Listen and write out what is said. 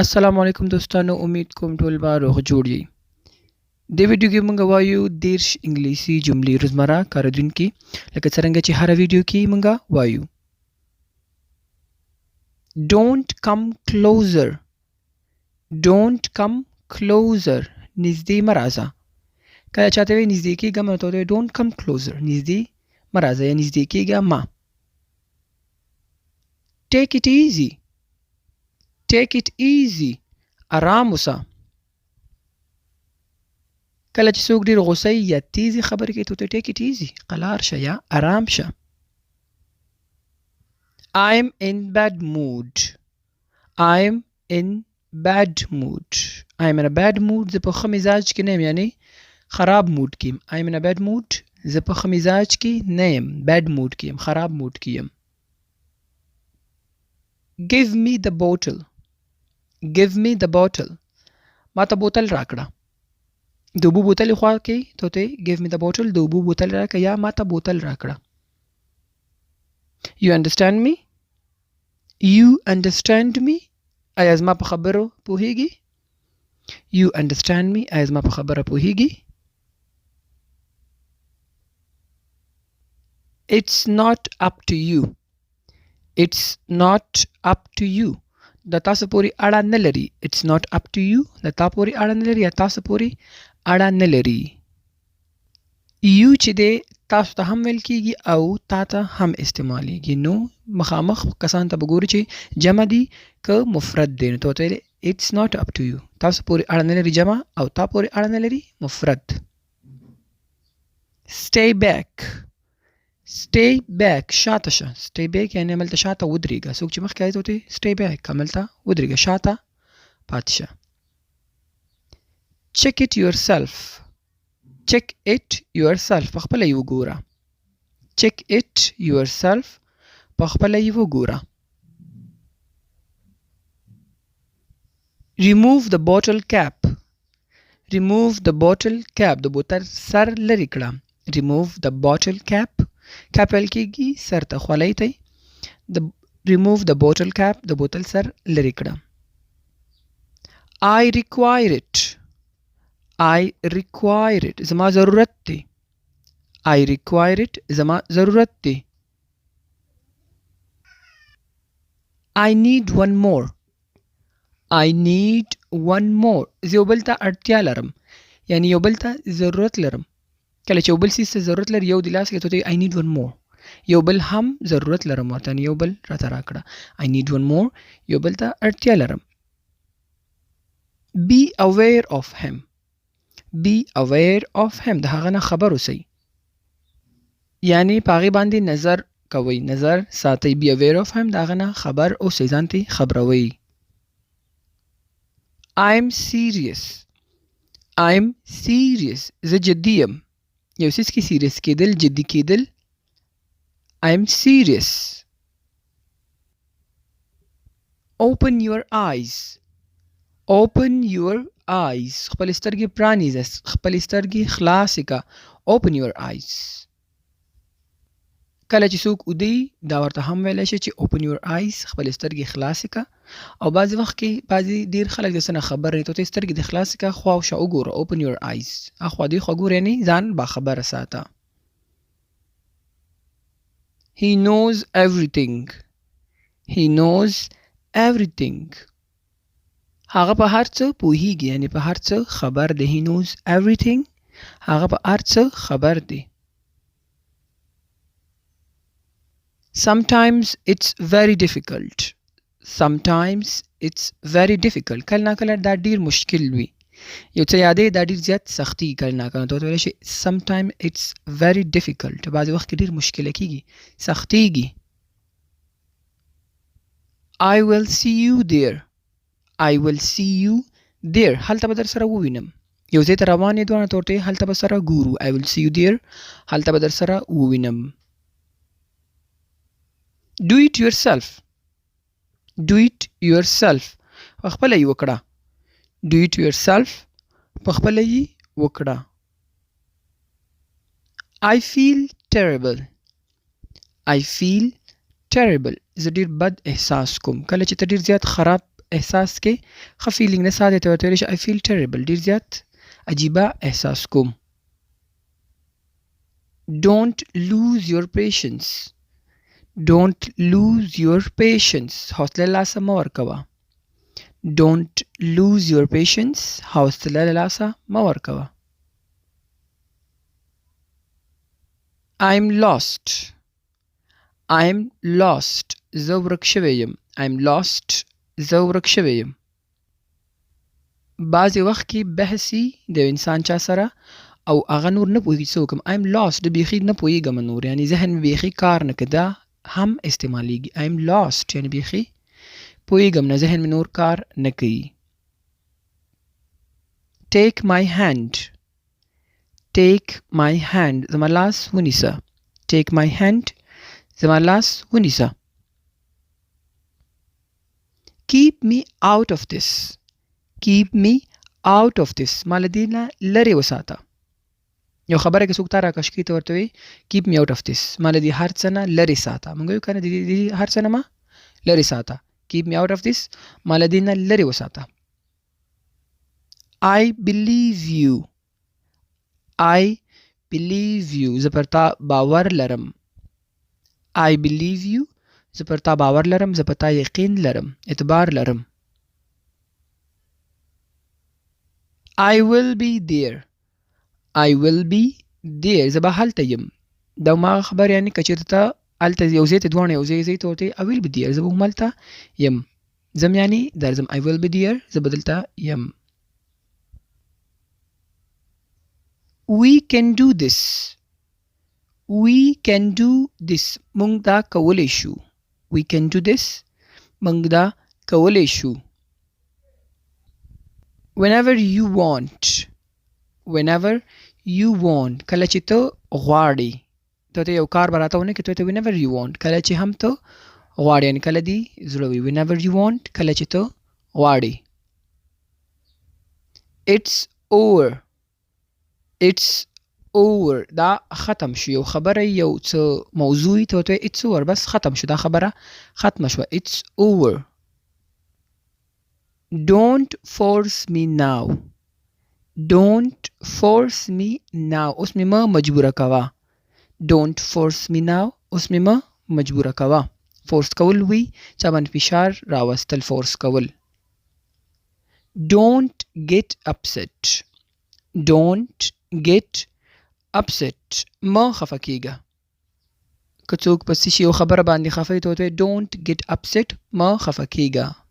السلام علیکم دوستانو، امید کوم ټول به روغ جوړ یئ. دې ویډیو کې موږ وایو 10 انګلیسي جملې روزمره کارېدونکي، لکه څرنګه چې هره ویډیو کې موږ وایو. Don't come closer. Don't come closer. نږدې مه راځه. کله چاته وایي نږدې کېږه نو ته وایي don't come closer. نږدې مه راځه یا نږدې کېږه مه. Take it easy. Take it easy. آرام اوسه. کله چې څوک ډېر غوسه یا تیزې خبرې کوي ته ټیک اټ ایزي، قلار شه یا آرام شه. I'm in bad mood. I'm in bad mood. I'm in a bad mood. زه په ښه مزاج کې نه یم، یعنی خراب موډ کې یم. I'm in a bad mood. زه په ښه مزاج کې نه یم، bad mood کې یم، خراب موډ کې یم. Give me the bottle. Give me the bottle. ما ته بوتل راکړه. د اوبو بوتل خوا کې ته ته give me the bottle. د اوبو بوتل راکړه یا ما ته بوتل راکړه. You understand me? You understand me? آیا زما په خبرو پوهیږي؟ You understand me? آیا زما په خبره پوهیږي؟ It's not up to you. It's not up to you. د تاسو پورې اړه نه لري. It's not up to you. د تا پورې اړه نه لري یا تاسو پورې اړه نه لري. یو چې دی تاسو ته هم ویل کېږي او تا ته هم استعمالیږي. نو مخامخ کسانو ته به ګورو چې جمع دي که مفرد دی نو ته ورته ویلی It's not up to you. تاسو پورې اړه نه لري جمع او تا پورې اړه نه لري مفرد. Stay back. Stay back. شاته شه. Stay back یعنی هملته شاته ودرېږه. څوک چې مخکې راځي ته ورته Stay back. هملته ودرېږه، شاته پاتې شه. Check it yourself. Check it yourself. په خپله یې وګوره. Check it yourself. په خپله یې وګوره. Remove the bottle cap. Remove the bottle cap. د بوتل سر لرې کړه. Remove the bottle cap. cap ویل کېږي سر ته خولۍ ته. Remove the bottle cap. د بوتل سر لرې کړه. I require it. I require it. زما ضرورت دی. I require it. زما ضرورت دی. I need one more. I need one more. زه یو بل ته اړتیا لرم، یعنی یو بل ته ضرورت لرم. کله چې یو بل څیز ته ضرورت لري یو د لاس کې ته I need one more. یو بل هم ضرورت لرم ورته، یو بل راته راکړه. I need one more. یو بل ته اړتیا لرم. Be aware of him. Be aware of him. د هغه نه خبر اوسئ، یعنی په هغې باندې نظر کوئ، نظر ساتئ. Be aware of him. د هغه نه خبر اوسئ، ځان ته خبروئ. I'm serious. I'm serious. زه جدي یم. یو څیز کې سیریس کېدل، جدي کېدل. I'm serious. Open your eyes. Open your eyes. خپل سترګې پرانیزه، خپل سترګې خلاصې که. Open your eyes. کله چې څوک ودی دا ورته هم ویلی شي چې open your eyes. خپل سترګې خلاصې که. او بعضې وخت کې بعضې ډېر خلک د څه نه خبر نه ته سترګې دې خلاصې که، خوا او شا وګوره. Open your eyes. اخوا دېخوا ګوره، یعنې ځان باخبره ساته. He knows everything. He knows everything. هغه په هر څه پوهیږي، یعنی په هر څه خبر دی. He knows everything. هغه په هر څه خبر دی. Sometimes it's very difficult. Sometimes it's very difficult. کله ناکله دا ډیر مشکل وي. یو څه یادې دا ډیر زیات سختی کله ناکله ته ویلی شي sometimes it's very difficult. بعضې وخت کې ډیر مشکله کېږي، سختېږي. I will see you there. I will see you there. هلته به در سره ووینم. یو ځای ته روان یې دواړه ته ورته هلته به سره ګورو. I will see you there. هلته به در سره ووینم. Do it yourself. Do it yourself. په خپله یې وکړه. Do it yourself. په خپله یې وکړه. I feel terrible. I feel terrible. زه ډېر بد احساس کوم. کله چې ته ډېر زیات خراب احساس کې ښه فیلینګ نه ساته ته ورته ویلی شي I feel terrible ډېر زیات عجیبه احساس کوم. Don't lose your patience. Don't lose your patience. حوصله لاسه مه ورکوه. Don't lose your patience. حوصله لاسه مه ورکوه. I'm lost. I'm lost. زه ورک شوی یم. I'm lost. زه ورک شوی یم. بعضې وخت کې بحثي د یو انسان چا سره او هغه نور نه پوهېږي څه وکړم. I'm lost. د بیخي نه پوهېږم نور یعنې ذهن مې بیخي کار نه کوي. دا هم استعمالیږي. I'm lost یعنې بیخي پوهېږم نه ذهن مې نور کار نه کوي. Take my hand. Take my hand. زما لاس ونیسه. Take my hand. زما لاس ونیسه. Keep me out of this. Keep me out of this. ما له دې نه لرې وساته. یو خبره کې څوک تا راکش کړي ته ورته وایي keep me out of this. ما له دې هر څه نه لرې ساته. موږ وایو که نه د دې هر څه نه ما لرې ساته. Keep me out of this. ما له دې نه لرې وساته. I believe you. I believe you. زه پر تا باور لرم. I believe you. زه پر تا باور لرم. زه په تا یقین لرم. اعتبار لرم. I will be there. I will be there. زه به هلته یم. دا هماغه خبر یعنې که چېرته ته هلته یو ځای ته دواړه یو ځای ځای ته ورته I will be there. زه به هم هلته یم. ځم یعنې درځم. I will be there. زه به دلته یم. We can do this. We can do this. موږ دا کولی شو. We can do this. موږ دا کولی شو. Whenever you want. Whenever you want. کله چې ته غواړې. ته یو کار به راته ونه کړې ته whenever you want. کله چې هم ته غواړې یعنې کله دې زړه وي. Whenever you want. کله چې ته غواړې. It's over. It's over. دا ختم شو. یو خبره یو څه موضوع ته ورته it's over. بس ختم شو. دا خبره ختمه شوه. It's over. Don't force me now. Don't force me now. اوس مې مه مجبوره کوه. Don't force me now. اوس مې مه مجبوره کوه. فورس کول وي چا باندې فشار راوستل. فورس کول. Don't get upset. Don't get upset. مه خفه کېږه. که څوک په څه شي یو خبره باندې خفه وي ته ورته Don't get upset. مه خفه کېږه.